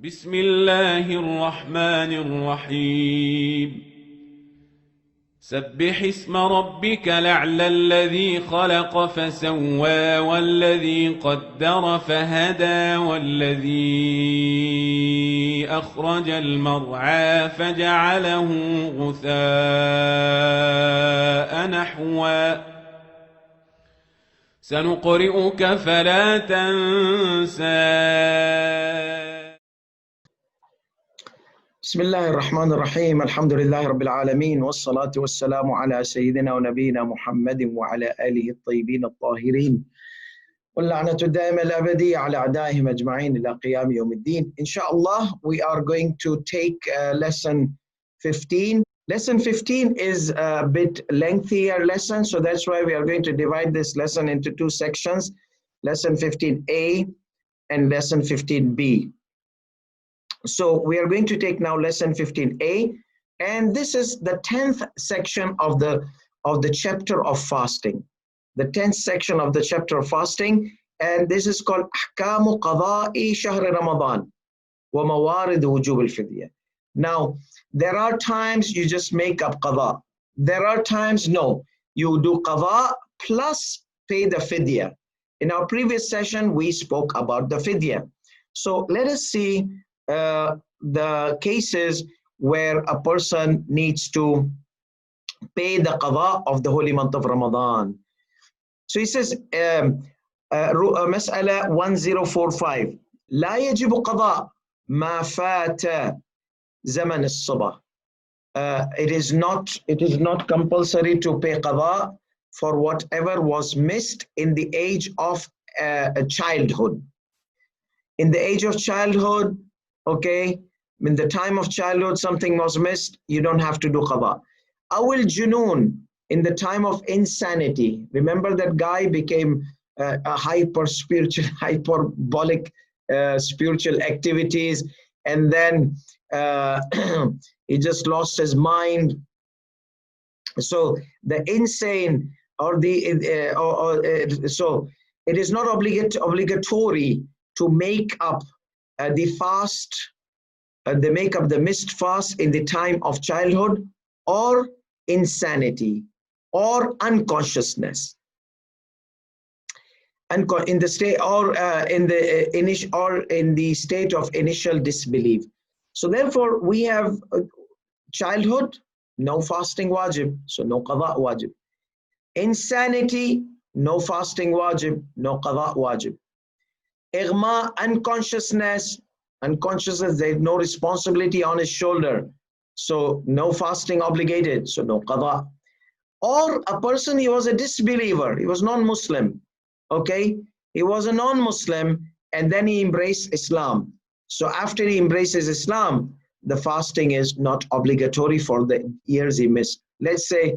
بسم الله الرحمن الرحيم سبح اسم ربك الأعلى الذي خلق فسوى والذي قدر فهدى والذي أخرج المرعى فجعله غثاء نحوا سنقرئك فلا تنسى بسم الله الرحمن الرحيم الحمد لله رب العالمين والصلاة والسلام على سيدنا ونبينا محمد وعلى آله الطيبين الطاهرين واللعنة الدائمة الأبدية على أعدائهم أجمعين إلى قيام يوم الدين. Inshallah, we are going to take lesson 15. Lesson 15 is a bit lengthier lesson, so that's why we are going to divide this lesson into two sections, lesson 15A and lesson 15B. So we are going to take now lesson 15A, and this is the 10th section of the chapter of fasting. The 10th section of the chapter of fasting, and this is called أحكام قضاء شهر رمضان وموارد وجوب الفدية. Now, there are times you just make up qada. There are times, no, you do qada plus pay the fidya. In our previous session, we spoke about the fidya. So let us see the cases where a person needs to pay the qada of the holy month of Ramadan. So he says, مسألة 1045 لا يجب قضاء ما فات زمن الصبح. It is not compulsory to pay qada for whatever was missed in the age of childhood. In the age of childhood, okay, in the time of childhood something was missed, you don't have to do qada. Awil junoon, in the time of insanity. Remember that guy became a hyperbolic spiritual activities, and then he just lost his mind. So the insane or so it is not obligatory to make up the fast, they make up the missed fast in the time of childhood or insanity or unconsciousness, and in the state or in the state of initial disbelief. So therefore, we have childhood, no fasting wajib, so no qada wajib. Insanity, no fasting wajib, no qada wajib. Ighma, unconsciousness, there is no responsibility on his shoulder, so no fasting obligated, so no qada. Or a person, he was a disbeliever, he was non-Muslim, okay? He was a non-Muslim and then he embraced Islam. So after he embraces Islam, the fasting is not obligatory for the years he missed. Let's say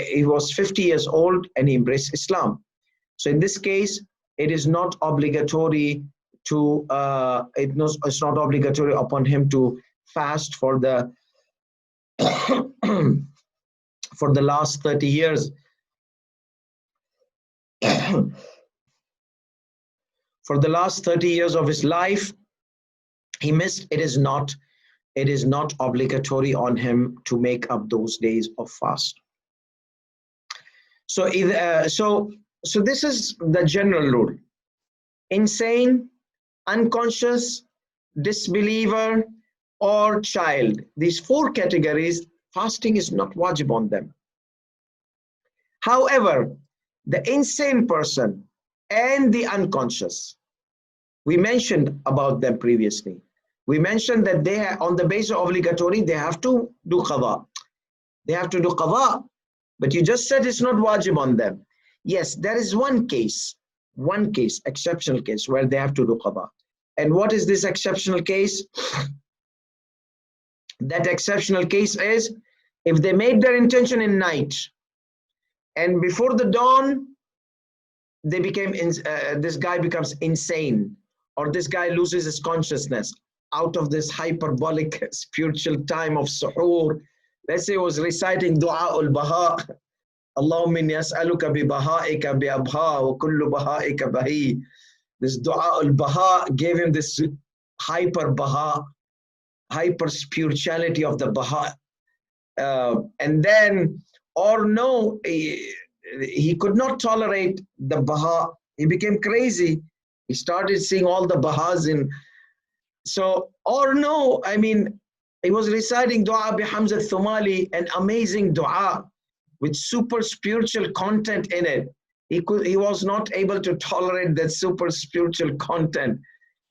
he was 50 years old and he embraced Islam. So in this case, it is not obligatory to it's not obligatory upon him to fast for the for the last 30 years. For the last 30 years of his life, he missed. It is not obligatory on him to make up those days of fast. So so this is the general rule. Insane, unconscious, disbeliever, or child. These four categories, fasting is not wajib on them. However, the insane person and the unconscious, we mentioned about them previously. We mentioned that they are, on the basis of obligatory, they have to do qada. They have to do qada, but you just said it's not wajib on them. Yes, there is one case, exceptional case, where they have to do qada. And what is this exceptional case? That exceptional case is if they made their intention in night and before the dawn, they became this guy becomes insane, or this guy loses his consciousness out of this hyperbolic spiritual time of suhoor. Let's say he was reciting Dua al-Baha, Allahumma inni as'aluka bi baha'ika bi abha wa kullu baha'ika bahi. This Dua al-Baha gave him this hyper Baha, hyper spirituality of the Baha. And then, or no, he could not tolerate the Baha. He became crazy. He started seeing all the Bahas in. So, or no, I mean, he was reciting Dua bi Hamza Thumali, an amazing dua with super spiritual content in it. He was not able to tolerate that super spiritual content.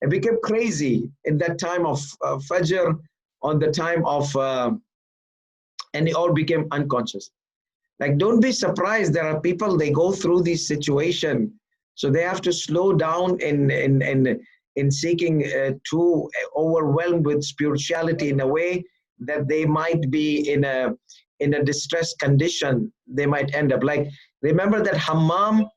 It became crazy in that time of Fajr, on the time of, and he all became unconscious. Like, don't be surprised. There are people, they go through this situation. So they have to slow down in seeking to overwhelmed with spirituality in a way that they might be in a distressed condition. They might end up like, remember that Hammam?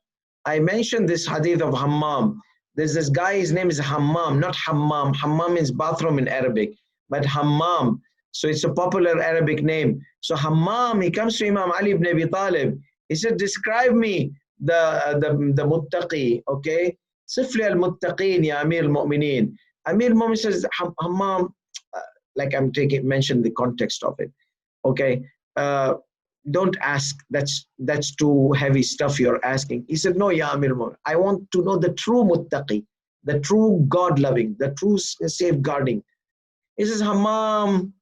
I mentioned this hadith of Hammam. There's this guy, his name is Hammam, not Hammam. Hammam means bathroom in Arabic, but Hammam. So it's a popular Arabic name. So Hammam, he comes to Imam Ali ibn Abi Talib. He said, describe me the muttaqi, okay? Sifli al-muttaqin, ya Amir al-Mu'mineen. Amir al-Mu'mineen says, Hammam, like I'm mention the context of it, okay? Don't ask, that's too heavy stuff you're asking. He said, no, ya Amir al-Mu'mineen, I want to know the true muttaqi, the true God-loving, the true safeguarding. He says, Hammam,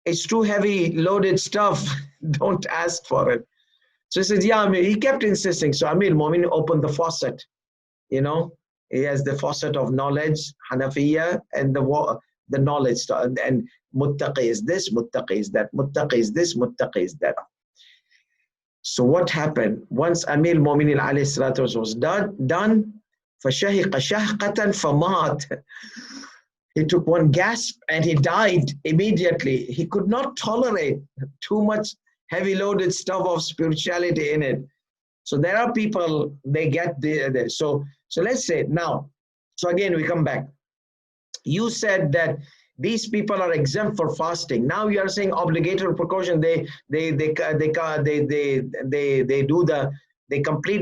it's too heavy, loaded stuff. Don't ask for it. So he says, yeah, Amir. He kept insisting. So Amir al-Mu'minin opened the faucet. You know, he has the faucet of knowledge, Hanafiya, and the knowledge stuff. And muttaqi is this, muttaqi is that, muttaqi is this, muttaqi is that. So what happened? Once Amir al-Mu'minin alayhi salatu was done, فَشَهِقَ شَهْقَةً فَمَاتَ. He took one gasp and he died immediately. He could not tolerate too much heavy loaded stuff of spirituality in it. So there are people, they get there. So let's say now, so again we come back. You said that these people are exempt for fasting. Now you are saying obligatory precaution. They complete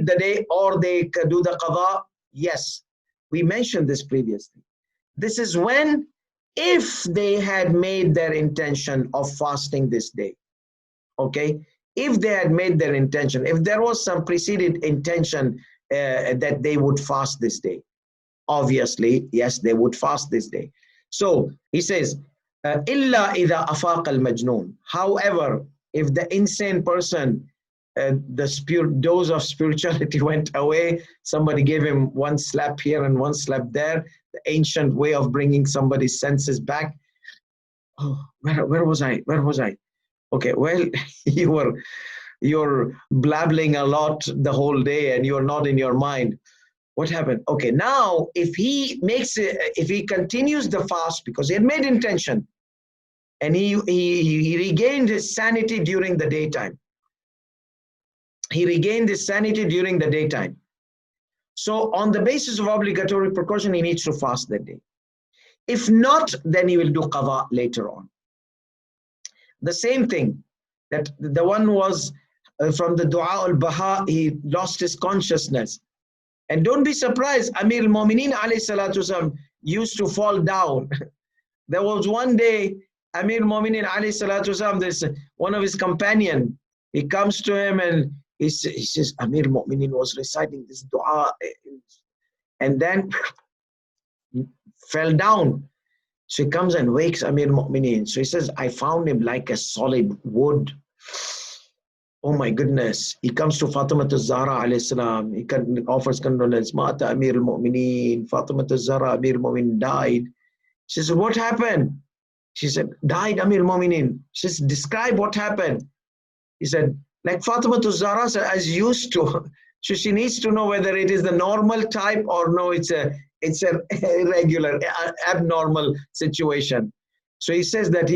the day or they do the qada. Yes, we mentioned this previously. This is when, if they had made their intention of fasting this day, okay? If they had made their intention, if there was some preceded intention that they would fast this day, obviously, yes, they would fast this day. So he says, إِلَّا إِذَا أَفَاقَ الْمَجْنُونَ. However, if the insane person, the dose of spirituality went away, somebody gave him one slap here and one slap there, the ancient way of bringing somebody's senses back. Oh, where was I? Where was I? Okay, well, you're blabbling a lot the whole day and you're not in your mind. What happened? Okay, now if he continues the fast because he had made intention and he regained his sanity during the daytime. He regained his sanity during the daytime. So on the basis of obligatory precaution, he needs to fast that day. If not, then he will do qada later on. The same thing, that the one was from the dua al-Baha, he lost his consciousness. And don't be surprised, Amir al-Mu'minin alayhi salatu wasalam used to fall down. There was one day, Amir al-Mu'minin alayhi salatu wasalam, there's one of his companion, he comes to him and he says, Amir al-Mu'minin was reciting this dua and then fell down. So he comes and wakes Amir al-Mu'minin. So he says, I found him like a solid wood. Oh my goodness. He comes to Fatima al-Zahra alayhi salam. He offers condolence. Mata Amir al-Mu'minin. Fatima al-Zahra, Amir al-Mu'minin died. She said, what happened? She said, died Amir al-Mu'minin. She said, describe what happened. He said, like Fatima al-Zahra as used to. So she needs to know whether it is the normal type or no, it's a irregular, abnormal situation. So he says that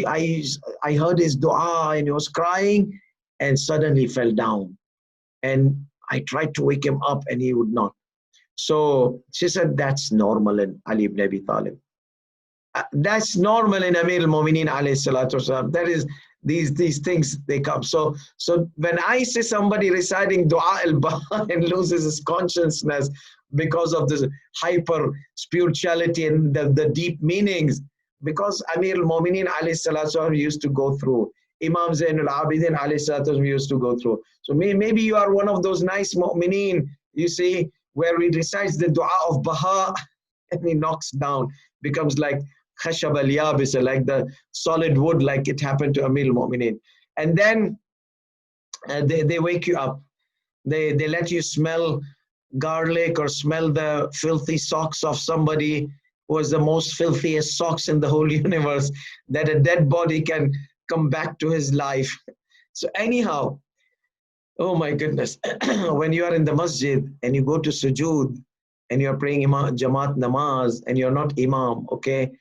I heard his dua and he was crying and suddenly fell down. And I tried to wake him up and he would not. So she said, that's normal in Ali ibn Abi Talib. That's normal in Amir al-Mu'minin alayhi salatu wasalam. these things, they come. So when I see somebody reciting dua al-baha and loses his consciousness because of this hyper spirituality and the deep meanings, because Amir al-Mu'mineen alayhi salatu used to go through, Imam Zainul Abidin alayhi salatu used to go through. So maybe you are one of those nice mu'mineen, you see, where he recites the dua of Baha and he knocks down, becomes like khashab al-yabis, like the solid wood, like it happened to Amir al-Mu'mineen. And then they wake you up. They let you smell garlic or smell the filthy socks of somebody who has the most filthiest socks in the whole universe, that a dead body can come back to his life. So anyhow, oh my goodness, when you are in the masjid and you go to sujood and you are praying Jamaat namaz and you're not imam, okay,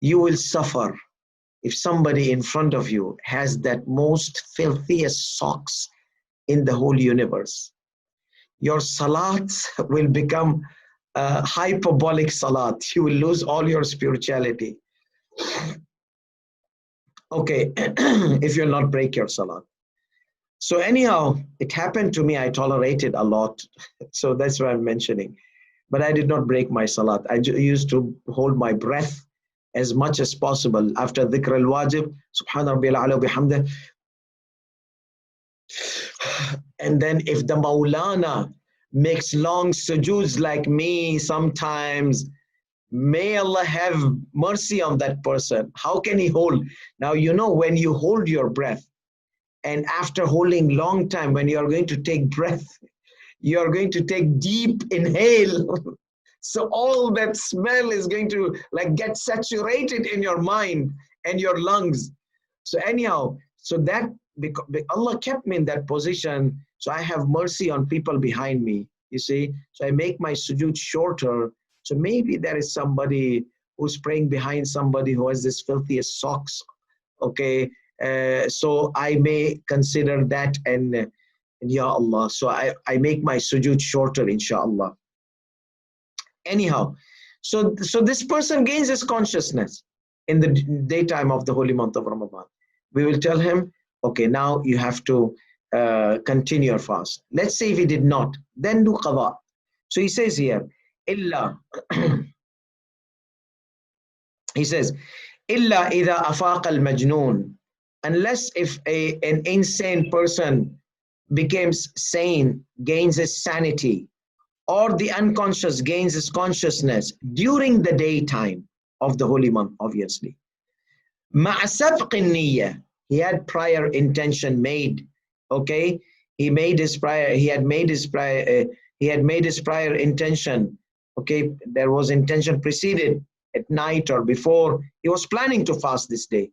you will suffer if somebody in front of you has that most filthiest socks in the whole universe. Your salat will become a hyperbolic salat. You will lose all your spirituality. Okay, if you'll not break your salat. So anyhow, it happened to me. I tolerated a lot. So that's why I'm mentioning. But I did not break my salat. I used to hold my breath as much as possible after dhikr al-wajib, subhana rabbil ala bihamdih. And then if the Maulana makes long sujoods like me sometimes, may Allah have mercy on that person. How can he hold? Now, you know, when you hold your breath, and after holding long time, when you are going to take breath, you are going to take deep inhale. So all that smell is going to like get saturated in your mind and your lungs. So anyhow, so that because Allah kept me in that position, so I have mercy on people behind me, you see. So I make my sujood shorter. So maybe there is somebody who's praying behind somebody who has this filthiest socks, okay. So I may consider that, and Ya Allah, so I make my sujood shorter, inshallah. Anyhow, so this person gains his consciousness in the daytime of the holy month of Ramadan. We will tell him, okay, now you have to continue your fast. Let's say if he did not, then do qada. So he says here, illa, he says, illa idha afaq al-majnoon, unless if an insane person becomes sane, gains his sanity, or the unconscious gains his consciousness during the daytime of the holy month, obviously. مع سبق النية, he had prior intention made, okay. He had made his prior intention, okay. There was intention preceded at night or before. He was planning to fast this day.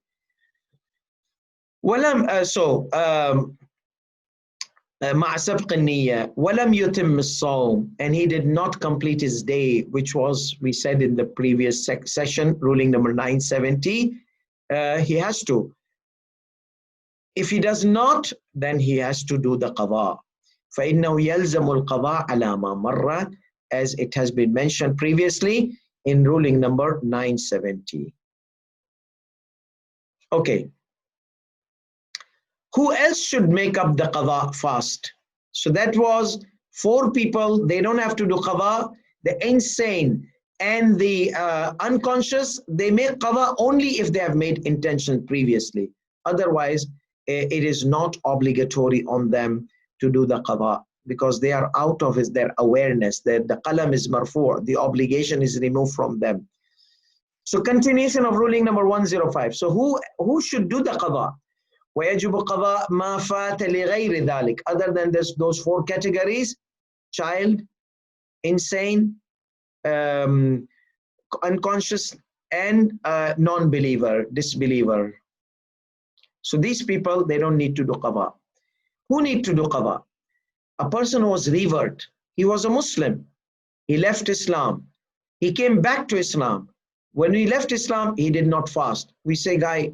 مع سبق النية ولم يتم الصوم, and he did not complete his day, which was, we said in the previous session, ruling number 970. He has to. If he does not, then he has to do the qada. فإنه يلزم القضاء على ما مر, as it has been mentioned previously in ruling number 970. Okay. Who else should make up the qada fast? So that was 4 people. They don't have to do qada. The insane and the unconscious, they make qada only if they have made intention previously. Otherwise, it is not obligatory on them to do the qada, because they are out of their awareness. The qalam is marfu', the obligation is removed from them. So continuation of ruling number 105. So who should do the qada? ويجب قضاء ما فات لغير ذلك, other than those 4 categories: child, insane, unconscious, and non-believer, disbeliever. So these people, they don't need to do qada. Who need to do qada? A person who was revert. He was a Muslim. He left Islam. He came back to Islam. When he left Islam, he did not fast. We say, guy,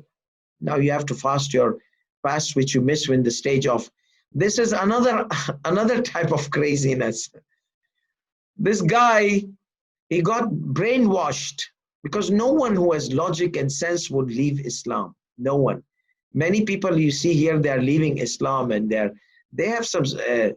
now you have to fast your fast which you miss in the stage of. This is another type of craziness. This guy, he got brainwashed, because no one who has logic and sense would leave Islam. No one. Many people you see here, they are leaving Islam and they have some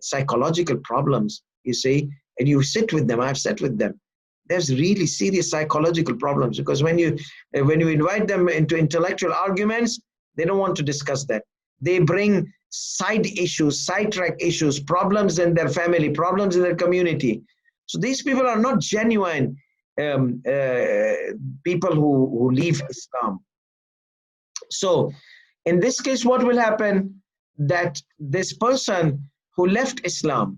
psychological problems, you see, and you sit with them. I've sat with them. There's really serious psychological problems, because when you invite them into intellectual arguments, they don't want to discuss that. They bring side issues, sidetrack issues, problems in their family, problems in their community. So these people are not genuine people who leave Islam. So in this case, what will happen? That this person who left Islam,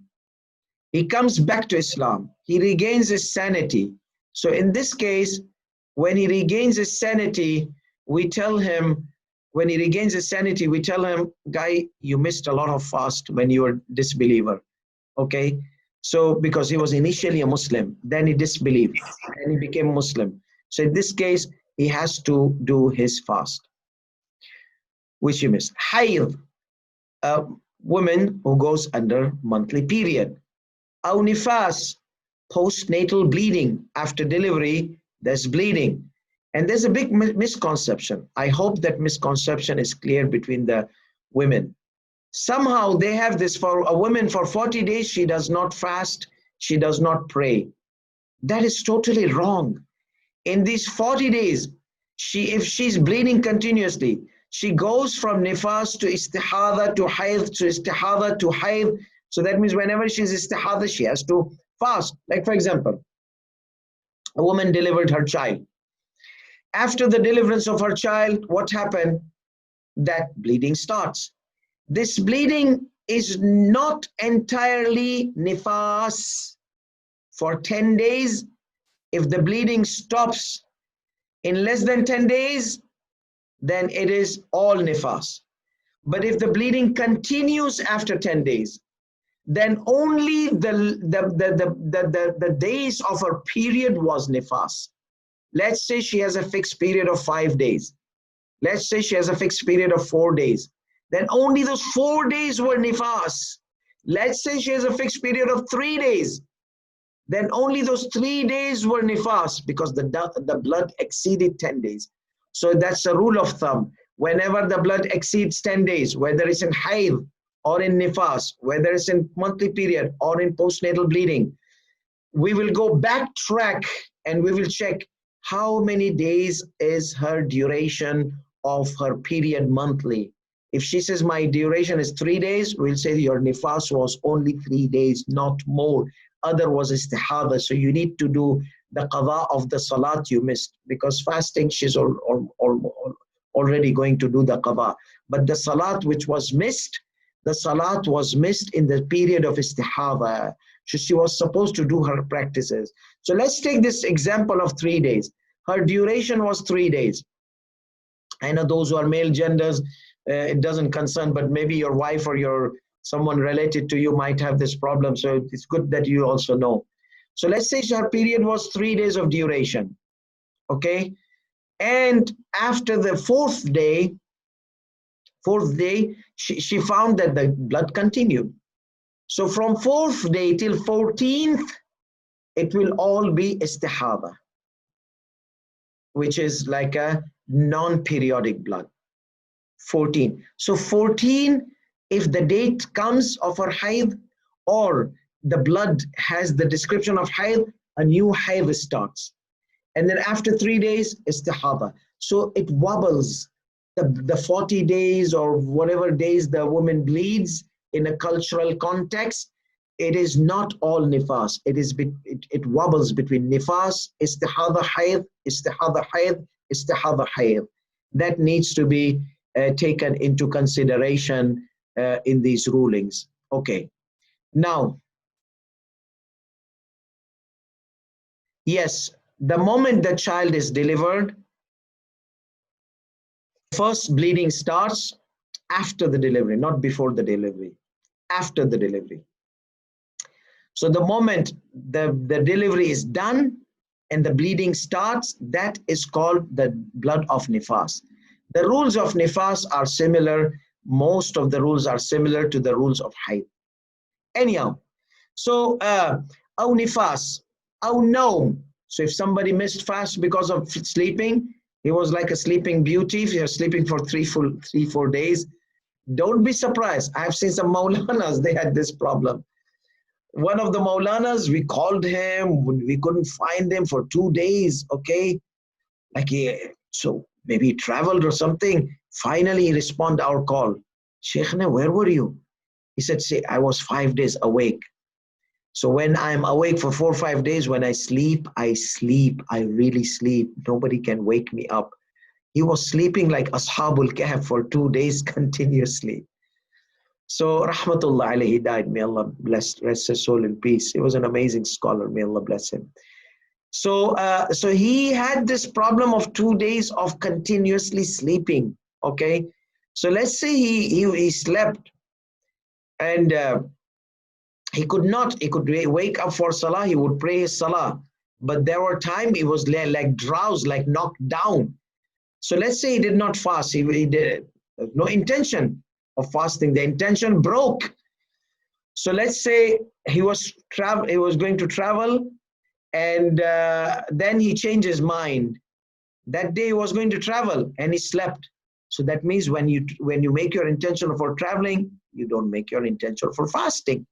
he comes back to Islam, he regains his sanity. So in this case, when he regains his sanity, we tell him, guy, you missed a lot of fast when you were disbeliever. Okay? So because he was initially a Muslim, then he disbelieved, and he became Muslim. So in this case, he has to do his fast, which he missed. Hayd, a woman who goes under monthly period. Aw nifas, postnatal bleeding. After delivery, there's bleeding. And there's a big misconception. I hope that misconception is clear between the women. Somehow they have this: for a woman for 40 days, she does not fast, she does not pray. That is totally wrong. In these 40 days, if she's bleeding continuously, she goes from nifas to istihada to hayd to istihada to hayd. So that means whenever she's istihada, she has to fast. Like for example, a woman delivered her child. After the deliverance of her child, what happened? That bleeding starts. This bleeding is not entirely nifas. For 10 days, if the bleeding stops in less than 10 days, then it is all nifas. But if the bleeding continues after 10 days, then only the days of her period was nifas. Let's say she has a fixed period of 5 days. Let's say she has a fixed period of 4 days. Then only those 4 days were nifas. Let's say she has a fixed period of 3 days. Then only those 3 days were nifas, because the blood exceeded 10 days. So that's a rule of thumb. Whenever the blood exceeds 10 days, whether it's in hayd or in nifas, whether it's in monthly period or in postnatal bleeding, we will go backtrack and we will check how many days is her duration of her period monthly. If she says my duration is 3 days, we'll say your nifas was only 3 days, not more. Other was istihada. So you need to do the qada of the salat you missed, because fasting she's already going to do the qada. But the salat which was missed, the salat was missed in the period of istihada. So she was supposed to do her practices. So let's take this example of 3 days. Her duration was 3 days. I know those who are male genders, it doesn't concern, but maybe your wife or someone related to you might have this problem. So it's good that you also know. So let's say her period was 3 days of duration. Okay. And after the fourth day, she found that the blood continued. So from 4th day till 14th, it will all be istihada, which is like a non-periodic blood. 14. So 14, if the date comes of her hayd or the blood has the description of hayd, a new hayd starts. And then after 3 days, istihada. So it wobbles. The 40 days or whatever days the woman bleeds in a cultural context, it is not all nifas. It wobbles between nifas, istihada hayd, istihada hayd, istihada hayd. That needs to be taken into consideration in these rulings. Okay. Now, yes, the moment the child is delivered, first bleeding starts after the delivery, not before the delivery, after the delivery. So the moment the delivery is done and the bleeding starts, that is called the blood of nifas. The rules of nifas are similar. Most of the rules are similar to the rules of hayd. Anyhow, so aw nifas, aw nawm. So if somebody missed fast because of sleeping, He was like a sleeping beauty. If you're sleeping for 4 days, don't be surprised. I've seen some Maulanas, they had this problem. One of the Maulanas, we called him, we couldn't find him for 2 days, okay? So maybe he traveled or something. Finally, he responded our call. Sheikhna, where were you? He said, see, I was 5 days awake. So when I'm awake for 4 or 5 days, when I sleep, I really sleep. Nobody can wake me up. He was sleeping like Ashabul Kahf for 2 days continuously. So Rahmatullah alayhi, he died. May Allah rest his soul in peace. He was an amazing scholar. May Allah bless him. So he had this problem of 2 days of continuously sleeping. Okay. So let's say he slept and he could wake up for salah. He would pray his salah, but there were times he was like drowsed, like knocked down. So let's say he did not fast. He did no intention of fasting. The intention broke. So let's say he was going to travel, and then he changed his mind. That day he was going to travel and he slept. So that means when you make your intention for traveling, you don't make your intention for fasting.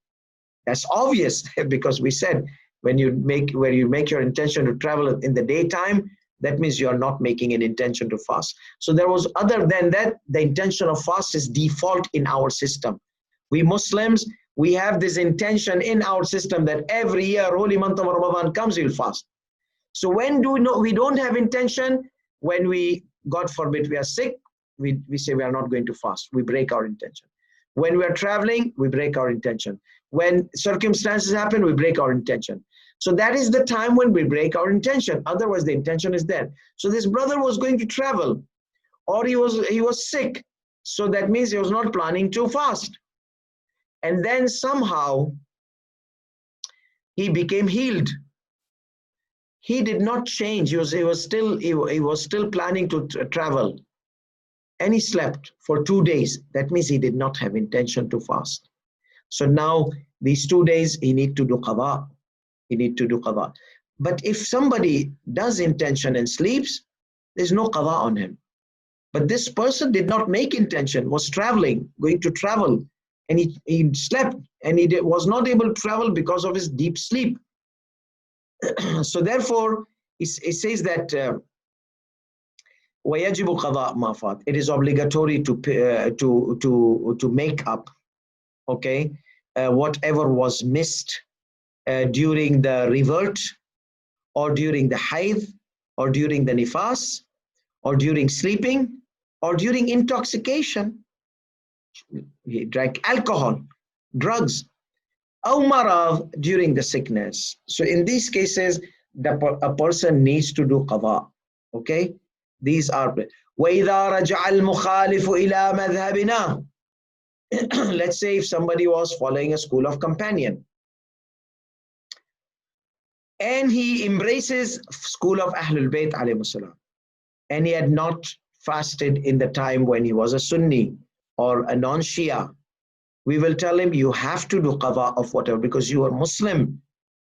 That's obvious because we said when you make your intention to travel in the daytime, that means you are not making an intention to fast. So there was, other than that, the intention of fast is default in our system. We Muslims, we have this intention in our system that every year, holy month of Ramadan comes, we'll fast. So when we don't have intention, when we, God forbid, we are sick, we say we are not going to fast. We break our intention. When we are traveling, we break our intention. When circumstances happen, we break our intention. So that is the time when we break our intention. Otherwise, the intention is there. So this brother was going to travel, or he was sick. So that means he was not planning to fast. And then somehow he became healed. He did not change. He was still planning to travel. And he slept for 2 days. That means he did not have intention to fast. So now these 2 days he need to do qada. He need to do qada. But if somebody does intention and sleeps, there's no qada on him. But this person did not make intention, was traveling, going to travel, and he slept, and he was not able to travel because of his deep sleep. So therefore, it says that وَيَجِبُ قَضَاء مَا فَاتَ. It is obligatory to make up, okay, whatever was missed during the revert, or during the haid, or during the nifas, or during sleeping, or during intoxication. He drank alcohol, drugs, أو مرض, during the sickness. So in these cases, a person needs to do qada. Okay, these are. وَإِذَا رَجَعَ الْمُخَالِفُ إِلَى مَذْهَبِنَا. Let's say if somebody was following a school of companion, and he embraces school of Ahlul Bayt alayhi salam, and he had not fasted in the time when he was a Sunni or a non-Shia, we will tell him you have to do qada of whatever, because you are Muslim.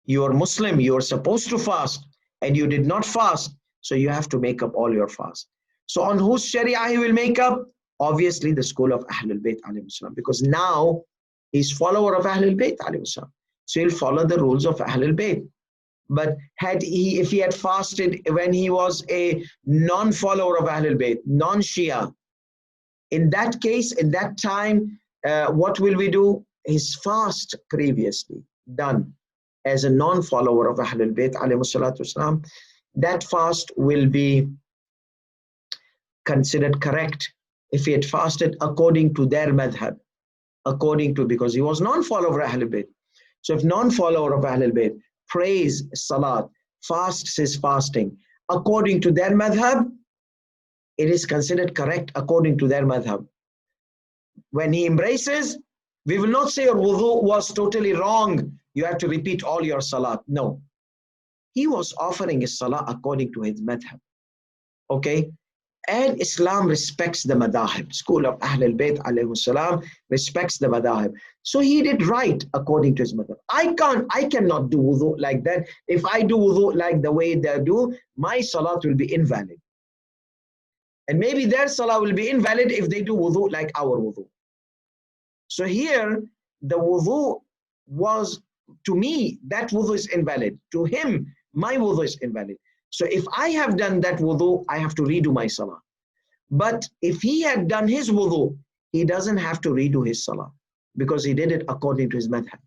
You are Muslim, you are supposed to fast, and you did not fast, so you have to make up all your fast. So on whose Sharia he will make up? Obviously the school of Ahlul Bayt alayhi salam, because now he's follower of Ahlul Bayt alayhi salam. So he'll follow the rules of Ahlul Bayt. But if he had fasted when he was a non-follower of Ahlul Bayt, non-Shia, in that case, in that time, what will we do? His fast previously done as a non-follower of Ahlul Bayt alayhi salatu wasalam, that fast will be considered correct if he had fasted according to their madhab, because he was non-follower of Ahlul Bayt. So if non-follower of Ahlul Bayt prays salat, fasts his fasting according to their madhab, it is considered correct according to their madhab. When he embraces, we will not say your wudu was totally wrong, you have to repeat all your salat. No. He was offering his salah according to his madhab. Okay? And Islam respects the madahib. School of Ahlul Bayt alayhi salam respects the madahib. So he did right according to his madhab. I cannot do wudu like that. If I do wudu like the way they do, my salat will be invalid. And maybe their salah will be invalid if they do wudu like our wudu. So here, the wudu was, to me, that wudu is invalid. To him, my wudu is invalid. So if I have done that wudu, I have to redo my salah. But if he had done his wudu, he doesn't have to redo his salah because he did it according to his madhab.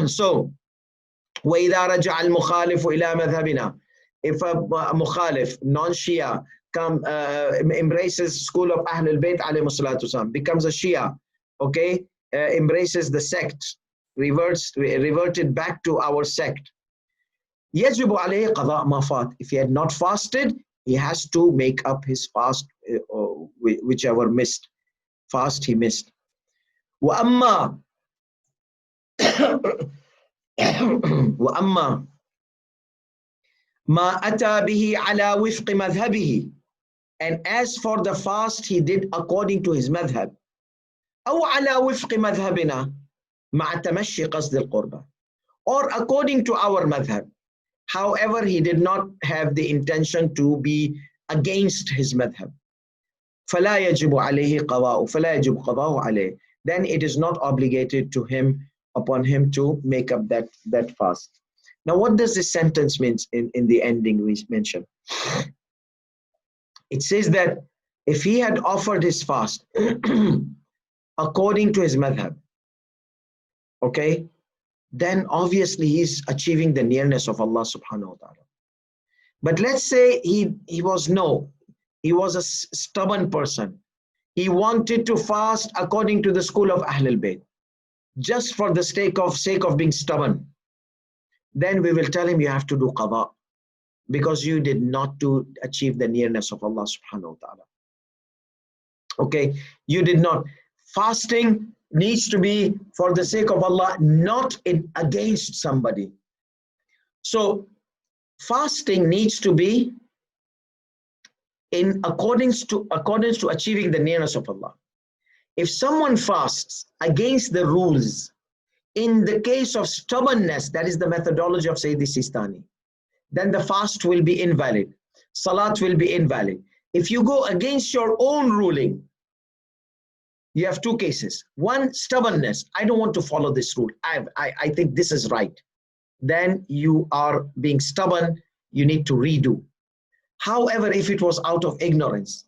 So, وَإِذَا رَجَعَ الْمُخَالِفُ إِلَى مَذْهَبِنَا, if a mukhalif, non-Shia, embraces school of Ahlul Bayt alayhi salatu wasalam, becomes a Shia, okay, embraces the sect, reverted back to our sect. يجب عليه قضاء ما فات. If he had not fasted, he has to make up his fast, whichever missed fast he missed. وأما وأما ما أتى به على وفق مذهبه, and as for the fast he did according to his madhab, أو على وفق مذهبنا مع تمشي قصد القربة, or according to our madhab, however he did not have the intention to be against his madhab, فلا يجب عليه قضاء فلا يجب قضاء عليه, then it is not obligated to him, upon him, to make up that fast. Now what does this sentence mean in the ending we mentioned? It says that if he had offered his fast according to his madhab, okay, then obviously he's achieving the nearness of Allah subhanahu wa ta'ala. But let's say he was a stubborn person. He wanted to fast according to the school of Ahlul Bayt, just for the sake of being stubborn. Then we will tell him you have to do qada, because you did not achieve the nearness of Allah subhanahu wa ta'ala. Okay, you did not. Fasting needs to be for the sake of Allah, not against somebody. So fasting needs to be in accordance to achieving the nearness of Allah. If someone fasts against the rules, in the case of stubbornness, that is the methodology of Sayyidi Sistani, then the fast will be invalid. Salat will be invalid. If you go against your own ruling, you have two cases. One, stubbornness. I don't want to follow this rule. I think this is right. Then you are being stubborn. You need to redo. However, if it was out of ignorance,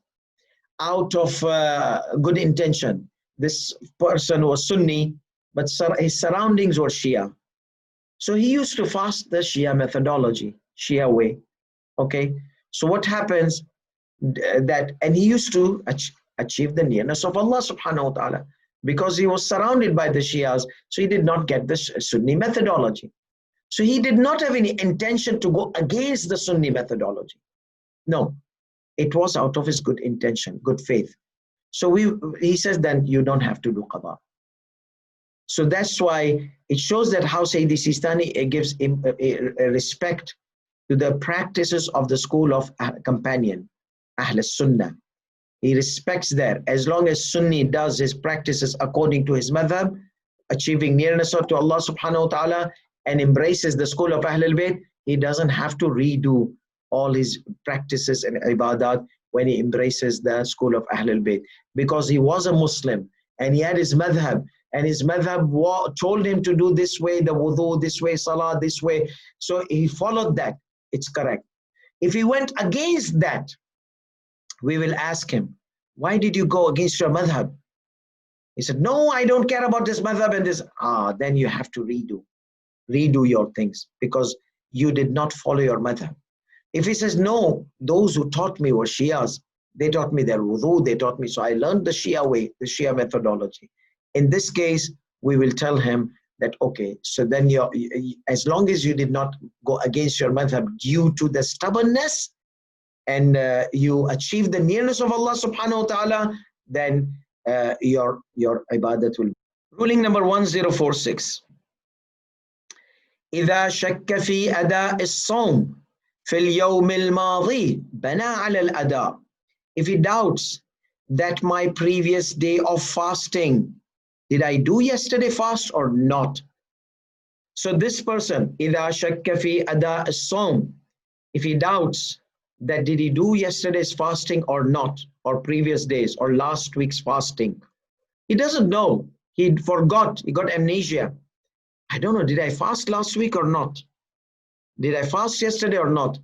out of good intention, this person was Sunni, but his surroundings were Shia. So he used to fast the Shia methodology, Shia way. Okay. So what happens and he used to achieve the nearness of Allah subhanahu wa ta'ala, because he was surrounded by the Shias, so he did not get the Sunni methodology. So he did not have any intention to go against the Sunni methodology. No, it was out of his good intention, good faith. So he says then you don't have to do qada. So that's why it shows that how Sayyidi Sistani gives a respect to the practices of the school of companion, Ahl Sunnah. He respects that. As long as Sunni does his practices according to his madhab, achieving nearness to Allah subhanahu wa ta'ala, and embraces the school of Ahlul Bayt, he doesn't have to redo all his practices and ibadat when he embraces the school of Ahlul Bayt, because he was a Muslim and he had his madhab, and his madhab told him to do this way, the wudu, this way, salah, this way. So he followed that. It's correct. If he went against that, we will ask him, why did you go against your madhab? He said, no, I don't care about this madhab and this. Then you have to redo your things, because you did not follow your madhab. If he says, no, those who taught me were Shias, they taught me their wudu, they taught me, so I learned the Shia way, the Shia methodology. In this case, we will tell him that, okay, so then as long as you did not go against your madhab due to the stubbornness, and you achieve the nearness of Allah subhanahu wa ta'ala, then your ibadat will be. Ruling number 1046. إذا شك في أداء الصوم في اليوم الماضي بنى على الأداء. If he doubts that my previous day of fasting, did I do yesterday fast or not? So this person, إذا شك في أداء الصوم, if he doubts that did he do yesterday's fasting or not, or previous days, or last week's fasting. He doesn't know. He forgot. He got amnesia. I don't know, did I fast last week or not? Did I fast yesterday or not?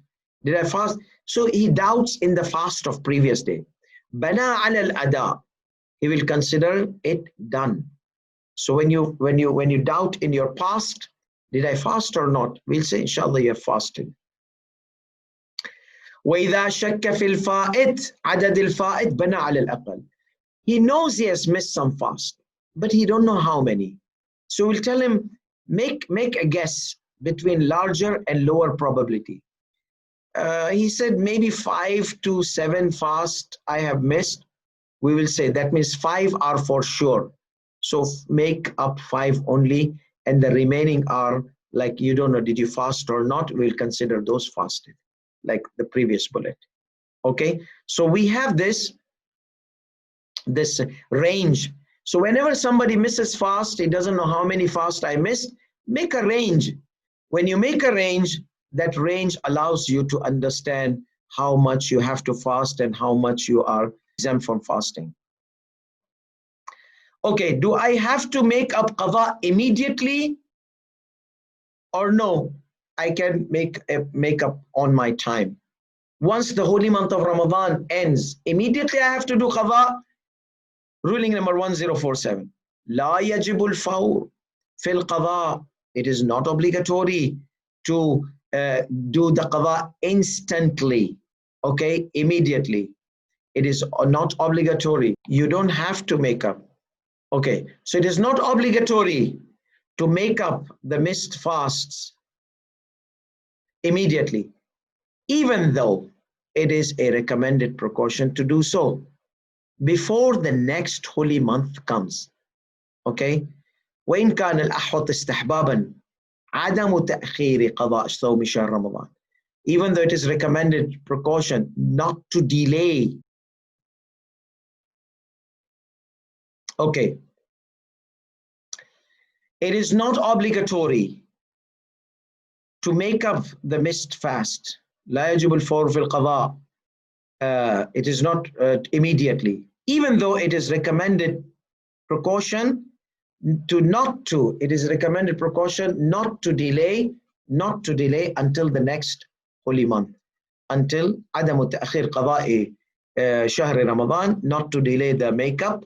Did I fast? So he doubts in the fast of previous day. Bana ala al-ada. He will consider it done. So when you doubt in your past, did I fast or not? We'll say, inshallah, you have fasted. وَإِذَا شَكَّ فِي الْفَائِتِ عَدَدِ الْفَائِتِ بَنَى عَلَى الْأَقَلِ. He knows he has missed some fast, but he don't know how many. So we'll tell him, make a guess between larger and lower probability. He said maybe 5 to 7 fast I have missed. We will say that means 5 are for sure. So make up 5 only, and the remaining are like you don't know did you fast or not. We'll consider those fasted, like the previous bullet. Okay, so we have this range. So whenever somebody misses fast, he doesn't know how many fast I missed, make a range. When you make a range, that range allows you to understand how much you have to fast and how much you are exempt from fasting. Okay, do I have to make up qada immediately or no? I can make up on my time. Once the holy month of Ramadan ends, immediately I have to do qada. Ruling number 1047. La yajibul fawr fil qada. It is not obligatory to do the qada instantly. Okay, immediately. It is not obligatory. You don't have to make up. Okay, so it is not obligatory to make up the missed fasts immediately, even though it is a recommended precaution to do so before the next holy month comes. Okay, وإن كان الأحوط استحبابا عدم تأخير قضاء صوم شهر رمضان. Even though it is recommended precaution not to delay. Okay, it is not obligatory to make up the missed fast. لا يجب الفور في القضاء. It is not immediately, even though it is recommended precaution it is recommended precaution not to delay until the next holy month, until عدم تأخير قضاء شهر رمضان, not to delay the makeup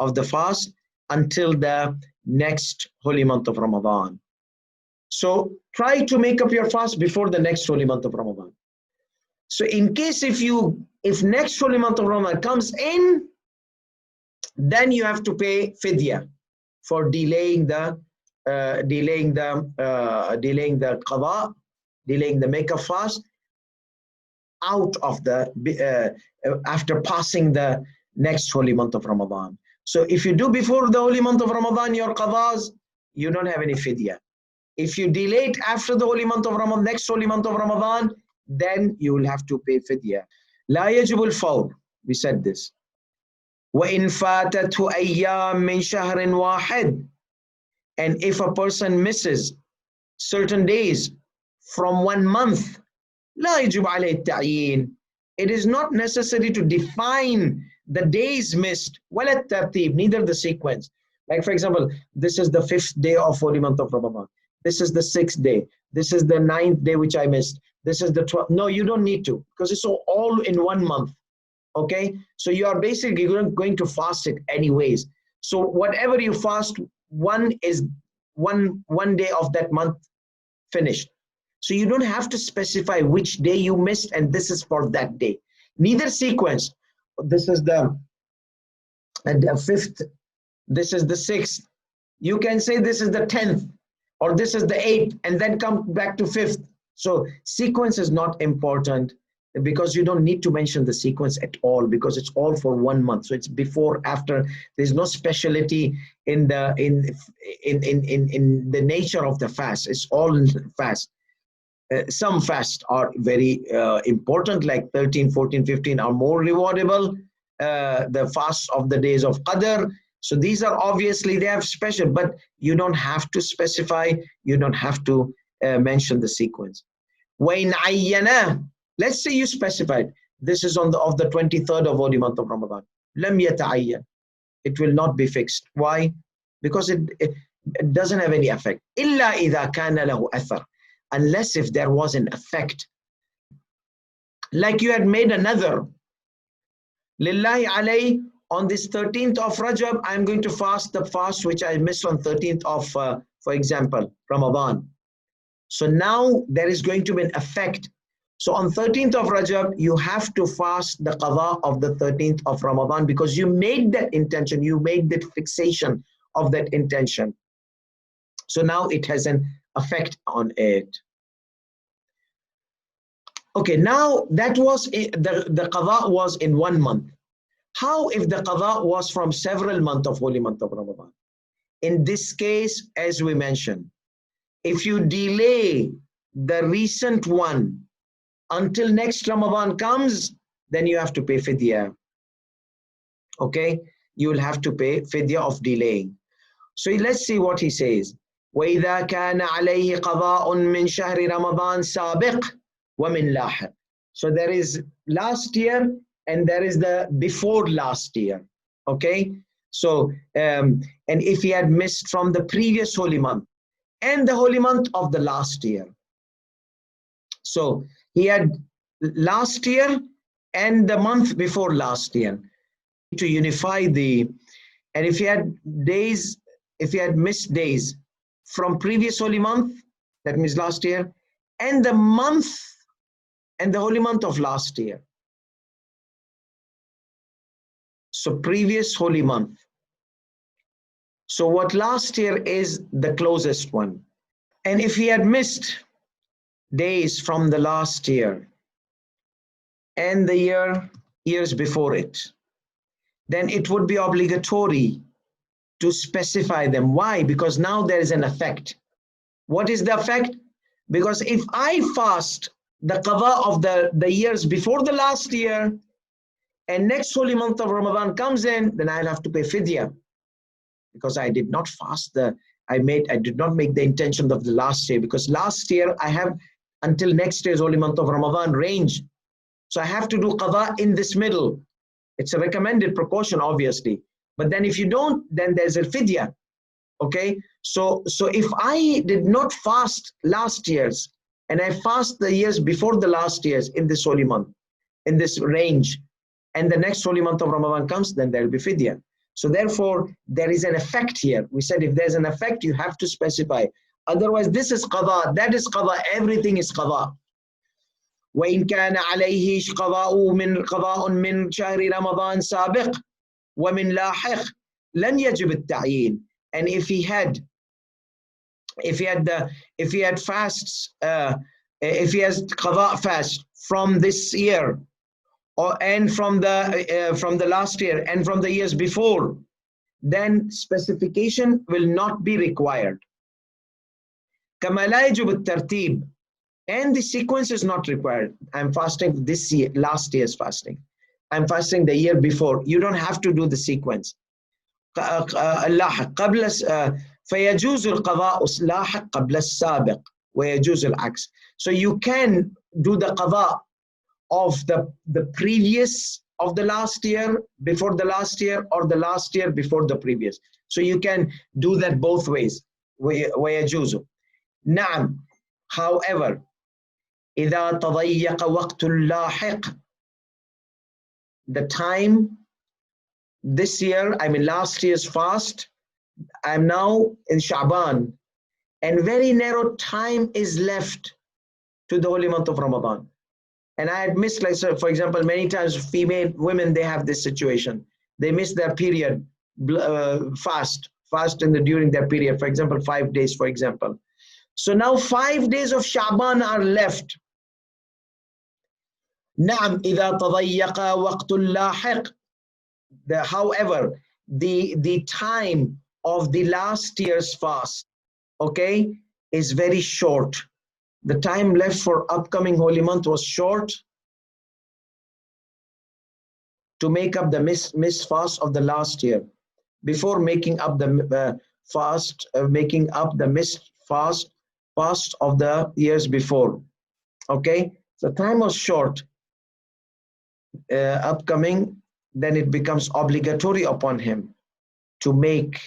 of the fast until the next holy month of Ramadan. So try to make up your fast before the next holy month of Ramadan. So in case if next holy month of Ramadan comes in, then you have to pay fidya for delaying the qada, delaying the makeup fast out of the after passing the next holy month of Ramadan. So if you do before the holy month of Ramadan your qadas, you don't have any fidya. If you delay it after the holy month of Ramadan, next holy month of Ramadan, then you will have to pay fidya. لا يجب الفور. We said this. وَإِنْ فَاتَتْهُ أَيَّامٍ مِّن شَهْرٍ وَاحِدٍ. And if a person misses certain days from 1 month, لا يجب عليه التعيين. It is not necessary to define the days missed, ولا الترتيب, neither the sequence. Like for example, this is the 5th day of holy month of Ramadan. This is the 6th day. This is the 9th day which I missed. This is the 12th. No, you don't need to, because it's all in 1 month. Okay, so you are basically going to fast it anyways. So whatever you fast, one is one day of that month finished. So you don't have to specify which day you missed and this is for that day. Neither sequence. This is the 5th. This is the 6th. You can say this is the 10th or this is the 8th and then come back to 5th. So sequence is not important, because you don't need to mention the sequence at all, because it's all for 1 month. So it's before, after. There's no speciality in the nature of the fast. It's all fast. Some fasts are very important, like 13, 14, 15 are more rewardable. The fasts of the days of Qadr. So these are obviously, they have special, but you don't have to specify, you don't have to mention the sequence. وَإِنْ عَيَّنَا Let's say you specified this is on the 23rd of holy month of Ramadan. لم يتعين. It will not be fixed. Why? Because it doesn't have any effect. إلا إذا كان له أثر. Unless if there was an effect. Like you had made another. Lillahi alayhi, on this 13th of Rajab, I'm going to fast the fast which I missed on 13th of, for example, Ramadan. So now there is going to be an effect. So on 13th of Rajab, you have to fast the qadha of the 13th of Ramadan because you made that intention, you made that fixation of that intention. So now it has an effect on it. Okay, now that was the qadha was in 1 month. How if the qadha was from several months of holy month of Ramadan? In this case, as we mentioned, if you delay the recent one until next Ramadan comes, then you have to pay fidya. Okay, you will have to pay fidya of delaying. So let's see what he says. وَإِذَا كَانَ عَلَيْهِ قَضَاءٌ مِّن شَهْرِ رَمَضَانَ سَابِقٍ وَمِن لَاحِقٍ. So there is last year and there is the before last year. Okay, so and if he had missed from the previous holy month and the holy month of the last year. So he had last year and the month before last year to unify the, and if he had days, if he had missed days from previous holy month, that means last year, and the month and the holy month of last year. So previous holy month. So what last year is the closest one. And if he had missed days from the last year and the years before it, then it would be obligatory to specify them. Why? Because now there is an effect. What is the effect? Because if I fast the qadha of the years before the last year and next holy month of Ramadan comes in, then I'll have to pay fidya because I did not fast I did not make the intention of the last year, because last year I have until next year's holy month of Ramadan range. So I have to do qadha in this middle. It's a recommended precaution, obviously. But then if you don't, then there's a fidya. Okay, so if I did not fast last year's and I fast the years before the last year's in this holy month, in this range, and the next holy month of Ramadan comes, then there will be fidya. So therefore, there is an effect here. We said if there's an effect, you have to specify. Otherwise, this is qadha, that is qadha, everything is qadha. وإن كان عليه قضاء من شهر رمضان سابق ومن لاحق لن يجب التعيين. And if he had fasts, if he has qadha fast from this year, and from the last year and from the years before, then specification will not be required. كما لا يجب الترتيب, and the sequence is not required. I'm fasting this year, last year's fasting. I'm fasting the year before. You don't have to do the sequence. فيجوز القضاء لاحق قبل السابق ويجوز العكس. So you can do the qadha of the previous of the last year before the last year, or the last year before the previous. So you can do that both ways. ويجوز. نعم. However, إذا تضيق وقت اللاحق, the time this year, I mean last year's fast, I'm now in Sha'ban, and very narrow time is left to the holy month of Ramadan. And I had missed, like, so for example, many times female women, they have this situation. They miss their period, fast during their period, for example, 5 days, for example. So now 5 days of Sha'ban are left. نعم إذا تضيق وقت اللاحق. However, the time of the last year's fast, okay, is very short. The time left for upcoming holy month was short to make up the missed fast of the last year, before making up the making up the missed fast of the years before. Okay, So time was short, upcoming, then it becomes obligatory upon him to make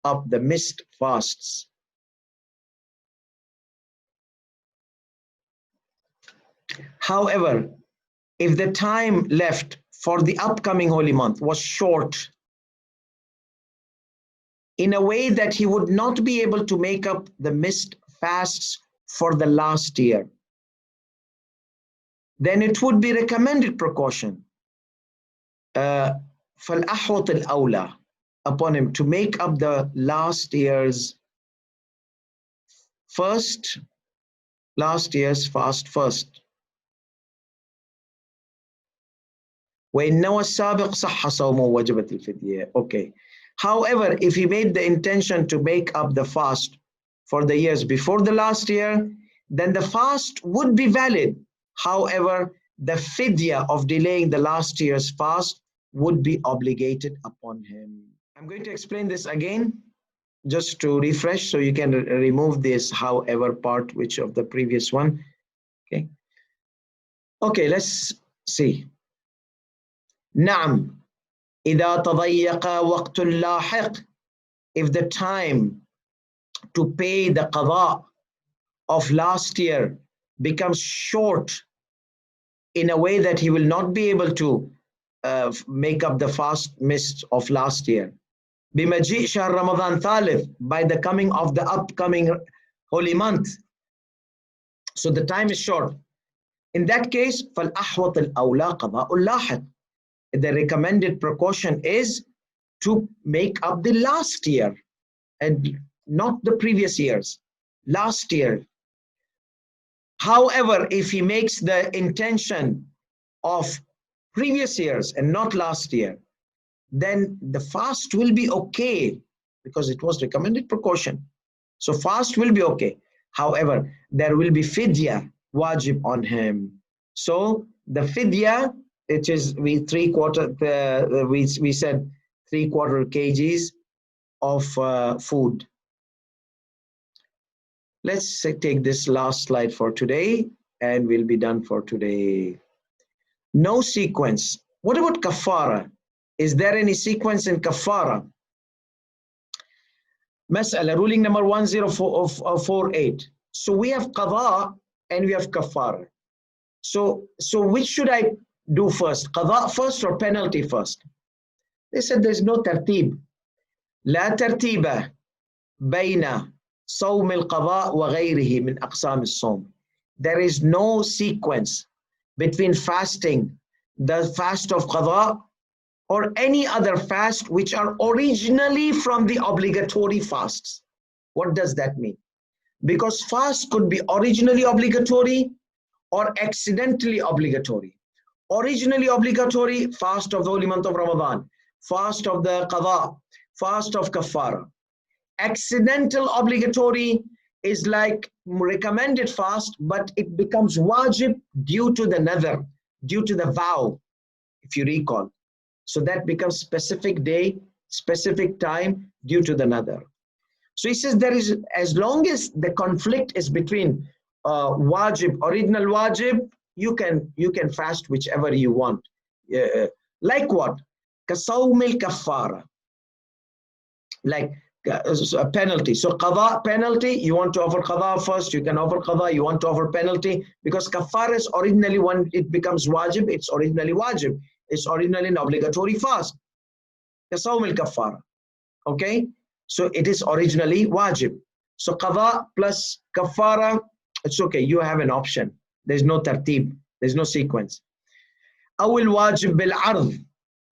up the missed fasts. However, if the time left for the upcoming holy month was short, in a way that he would not be able to make up the missed fasts for the last year, then it would be recommended precaution فَالْأَحْوَطِ الْأَوْلَى upon him to make up the last year's fast first. وَإِنَّهُ السَّابِقُ صَحَّ صَوْمُهُ وَجَبَتِ الْفِدْيَةُ. Okay. However, if he made the intention to make up the fast for the years before the last year, then the fast would be valid. However, the fidya of delaying the last year's fast would be obligated upon him. I'm going to explain this again, just to refresh, so you can remove this however part which of the previous one. Okay, let's see. نعم إذا تضيق وقت اللاحق, if the time to pay the qada of last year becomes short in a way that he will not be able to make up the fast missed of last year. بمجيء شهر رمضان ثالث, by the coming of the upcoming holy month. So the time is short. In that case, فالأحوط الأولى قضاء اللاحق. The recommended precaution is to make up the last year and not the previous years, last year. However, if he makes the intention of previous years and not last year, then the fast will be okay because it was recommended precaution. So fast will be okay. However, there will be fidya wajib on him. So the fidya, it is we said 3/4 kgs of food. Let's take this last slide for today and we'll be done for today. No sequence. What about kafara? Is there any sequence in kafara? Mas'ala, ruling number 1048. So we have qada and we have kafara. So which should I do first? Qada first or penalty first? They said there's no tartib. لا ترتيب بين صوم القضاء وغيره من أقسام الصوم. There is no sequence between fasting, the fast of qada, or any other fast which are originally from the obligatory fasts. What does that mean? Because fast could be originally obligatory or accidentally obligatory. Originally obligatory, fast of the holy month of Ramadan, fast of the qada, fast of kafara. Accidental obligatory is like recommended fast, but it becomes wajib due to the nadhar, due to the vow, if you recall. So that becomes specific day, specific time due to the nadhar. So he says there is, as long as the conflict is between wajib, original wajib, you can fast whichever you want. Like what? Kasawm al-kaffara. Like a penalty. So qada, penalty, you want to offer qada first, you can offer qada, you want to offer penalty, because kafara is originally, when it becomes wajib, it's originally wajib. It's originally an obligatory fast. Kasawm al-kaffara. Okay? So it is originally wajib. So qada plus kafara, it's okay, you have an option. There's no tartib, there's no sequence. Awil wajib bil ard,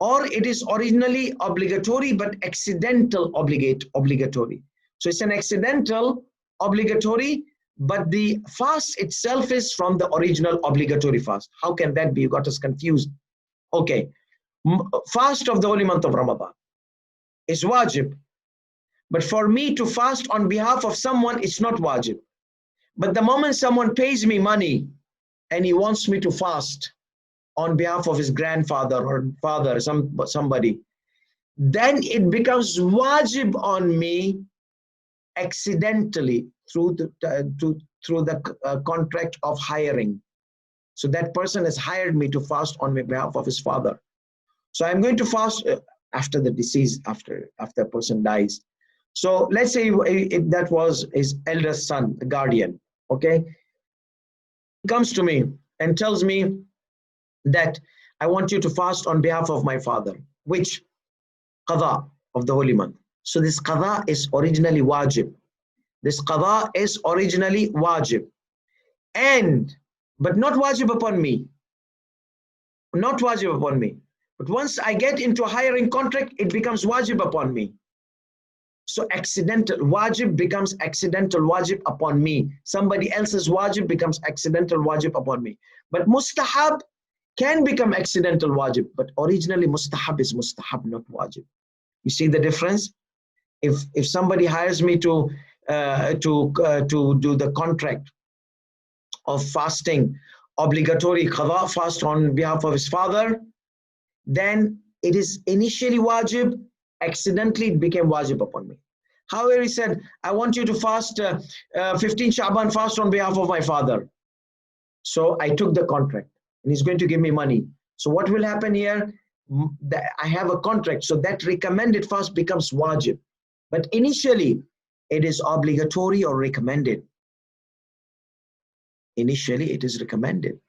or it is originally obligatory but accidental obligatory. So it's an accidental obligatory, but the fast itself is from the original obligatory fast. How can that be? You got us confused. Okay, fast of the holy month of Ramadan is wajib, but for me to fast on behalf of someone, it's not wajib. But the moment someone pays me money and he wants me to fast on behalf of his grandfather or father, somebody, then it becomes wajib on me accidentally through the contract of hiring. So that person has hired me to fast on behalf of his father. So I'm going to fast after the decease, after a person dies. So let's say if that was his eldest son, the guardian, okay? He comes to me and tells me that I want you to fast on behalf of my father, which qada of the holy month. So this qada is originally wajib. This qada is originally wajib. But not wajib upon me. Not wajib upon me. But once I get into a hiring contract, it becomes wajib upon me. So accidental wajib becomes accidental wajib upon me. Somebody else's wajib becomes accidental wajib upon me. But mustahab can become accidental wajib, but originally mustahab is mustahab, not wajib. You see the difference? If somebody hires me to do the contract of fasting, obligatory qada fast on behalf of his father, then it is initially wajib, accidentally it became wajib upon me. However, he said, I want you to fast 15 Sha'ban fast on behalf of my father. So I took the contract and he's going to give me money. So what will happen here? I have a contract, so that recommended fast becomes wajib. But initially, it is obligatory or recommended. Initially, it is recommended.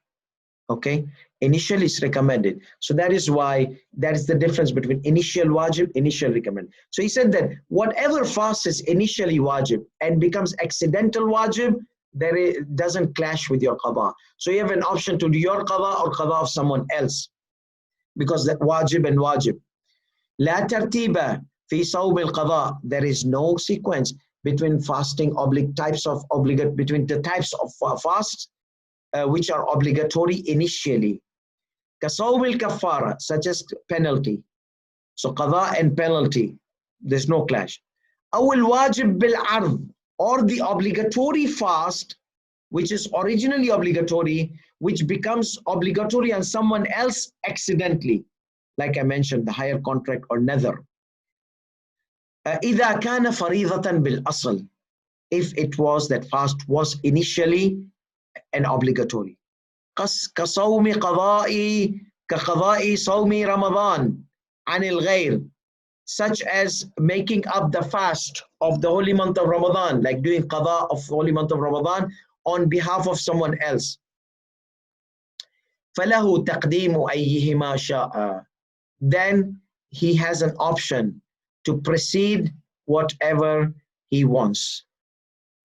Okay, initially it's recommended. So that is why, that is the difference between initial wajib, initial recommended. So he said that whatever fast is initially wajib and becomes accidental wajib, it doesn't clash with your qada. So you have an option to do your qada or qada of someone else, because that wajib and wajib. La tartiba fi sawm al-qada. There is no sequence between fasting between the types of fasts which are obligatory initially. Kasawm al-kaffara, such as penalty. So qada and penalty, there's no clash. Aw al-wajib bil-ard, or the obligatory fast, which is originally obligatory, which becomes obligatory on someone else accidentally. Like I mentioned, the hire contract or nadhr. إذا كان فريضة بالأصل, if it was that fast was initially an obligatory. كصوم قضاء كقضاء صوم رمضان عن الغير, such as making up the fast of the holy month of Ramadan, like doing qada of the holy month of Ramadan on behalf of someone else. فله تقديم أيهما شاء, then he has an option to precede whatever he wants.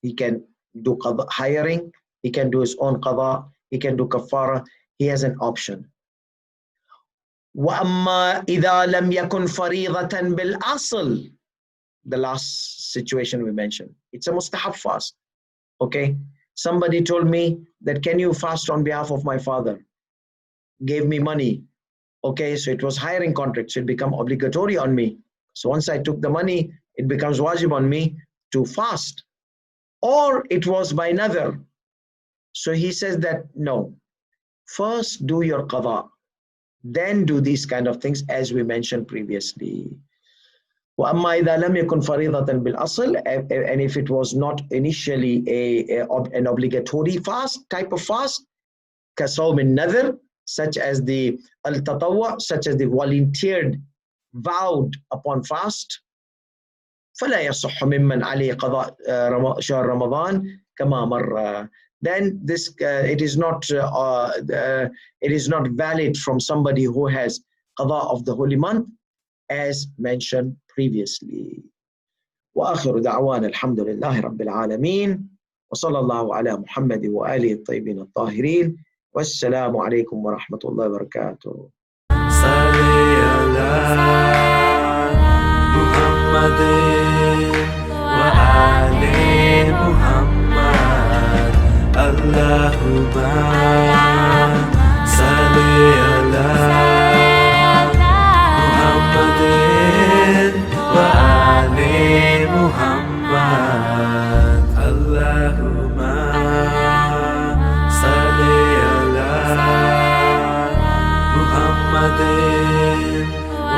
He can do qada, hiring, he can do his own qada, he can do kafara, he has an option. وَأَمَّا إِذَا لَمْ يَكُنْ فَرِيضَةً بِالْأَصْلِ, the last situation we mentioned, it's a mustahab fast. Okay, somebody told me that, can you fast on behalf of my father? Gave me money. Okay, so it was hiring contract, so it became obligatory on me. So once I took the money, it becomes wajib on me to fast. Or it was by nadhr. So he says that no, first do your qada, then do these kind of things as we mentioned previously. وَأَمَّا إِذَا لَمْ يَكُنْ فَرِيضَةً بِالْأَصْلِ, and if it was not initially an obligatory fast, type of fast, كَصَوْمِ النَّذْرِ, such as the al-tatawwa, such as the volunteered, vowed upon fast, فَلَا يَصُحُّ مِمَّنْ عَلَيْهِ قَضَاء شَهْرِ رَمَضَانَ كَمَا مَرَّ. Then this it is not valid from somebody who has qada of the holy month, as mentioned previously. وآخر دعوانا الحمد لله رب العالمين وصلى الله على محمد وآله الطيبين الطاهرين والسلام عليكم ورحمة الله وبركاته. صلي على محمد وآل محمد اللهم صل على محمد وآل محمد اللهم صل على محمد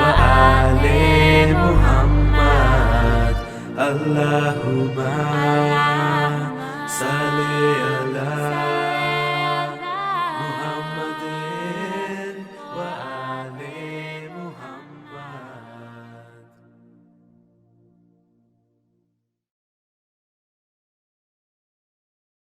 وآل محمد اللهم صل